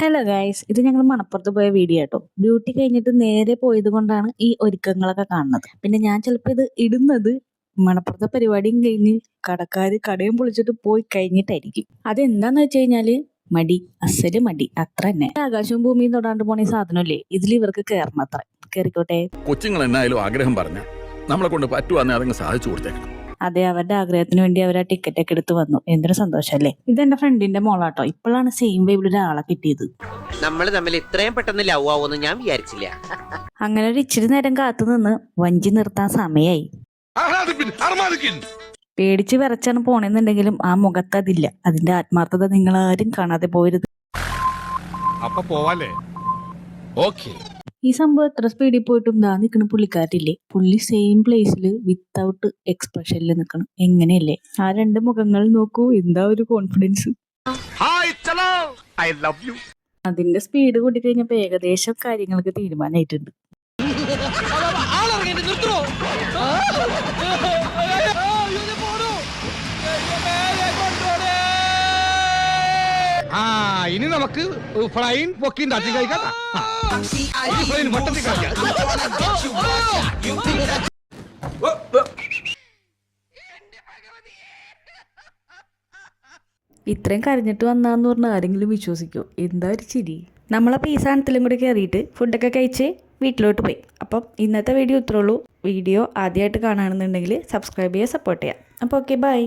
Hello guys, ഇത് ഞങ്ങൾ മണപ്പുറത്ത് പോയ വീഡിയോ കേട്ടോ. ഡ്യൂട്ടി കഴിഞ്ഞിട്ട് നേരെ പോയത് കൊണ്ടാണ് ഈ ഒരുക്കങ്ങളൊക്കെ കാണുന്നത്. പിന്നെ ഞാൻ ചിലപ്പോൾ ഇത് ഇടുന്നത് മണപ്പുറത്തെ പരിപാടിയും കഴിഞ്ഞ് കടക്കാര് കടയും പൊളിച്ചിട്ട് പോയി കഴിഞ്ഞിട്ടായിരിക്കും. അതെന്താന്ന് വെച്ച് കഴിഞ്ഞാല് മടി, അസല് മടി, അത്ര തന്നെ. ആകാശവും ഭൂമിയും തൊടാണ്ട് പോണ ഈ സാധനമല്ലേ, ഇതിൽ ഇവർക്ക് കയറണം. അത്ര കയറിക്കോട്ടെ. കൊച്ചുങ്ങൾ എന്നായാലും ആഗ്രഹം പറഞ്ഞ നമ്മളെ കൊണ്ട് പറ്റുവാന്നെ അതങ്ങ് സാധിച്ചു കൊടുത്തേക്കണം. അതെ, അവരുടെ ആഗ്രഹത്തിന് വേണ്ടി അവർ ആ ടിക്കറ്റ് ഒക്കെ എടുത്ത് വന്നു. എന്തൊരു സന്തോഷല്ലേ. ഇതെന്റെ ഫ്രണ്ടിന്റെ മോളാട്ടോ. ഇപ്പോഴാണ് സെയിം വേവിൽ ഒരാളെ കിട്ടിയത്. നമ്മൾ തമ്മിൽ ഇത്രയും പെട്ടെന്ന് ലവ് ആവുമെന്ന് ഞാൻ വിചാരിച്ചില്ല. അങ്ങനെ ഒരു ഇച്ചിരി നേരം കാത്തു നിന്ന് വഞ്ചി നിർത്താൻ സമയായി. പേടിച്ച് വിറച്ചാണ് പോണെന്നുണ്ടെങ്കിലും ആ മുഖത്ത് അതില്ല. അതിന്റെ ആത്മാർത്ഥത നിങ്ങൾ ആരും കാണാതെ പോരുത്. ഈ സംഭവം എത്ര സ്പീഡിൽ പോയിട്ടും ദാ നിൽക്കണ പുള്ളിക്കാരില്ലേ, പുള്ളി സെയിം പ്ലേസിൽ വിത്തൗട്ട് എക്സ്പ്രഷനിൽ നിൽക്കണം. എങ്ങനെയല്ലേ ആ രണ്ട് മുഖങ്ങൾ നോക്കൂ, എന്താ ഒരു കോൺഫിഡൻസ്. അതിന്റെ സ്പീഡ് കൂട്ടിക്കഴിഞ്ഞപ്പോ ഏകദേശം കാര്യങ്ങൾക്ക് തീരുമാനമായിട്ടുണ്ട്. ഇനി നമുക്ക് ഫ്ലൈൻ പൊക്കി തട്ടി കഴിക്കാം. ഇത്രയും കരഞ്ഞിട്ട് വന്നാന്ന് പറഞ്ഞാൽ ആരെങ്കിലും വിശ്വസിക്കോ? എന്താ ഒരു ചിരി. നമ്മളപ്പോൾ ഈ സാധനത്തിലും കൂടി കയറിയിട്ട് ഫുഡൊക്കെ കഴിച്ച് വീട്ടിലോട്ട് പോയി. അപ്പം ഇന്നത്തെ വീഡിയോ ഇത്രേ ഉള്ളൂ. വീഡിയോ ആദ്യമായിട്ട് കാണുകയാണെന്നുണ്ടെങ്കിൽ സബ്സ്ക്രൈബ് ചെയ്യുക, സപ്പോർട്ട് ചെയ്യാം. അപ്പോൾ ഓക്കെ, ബൈ.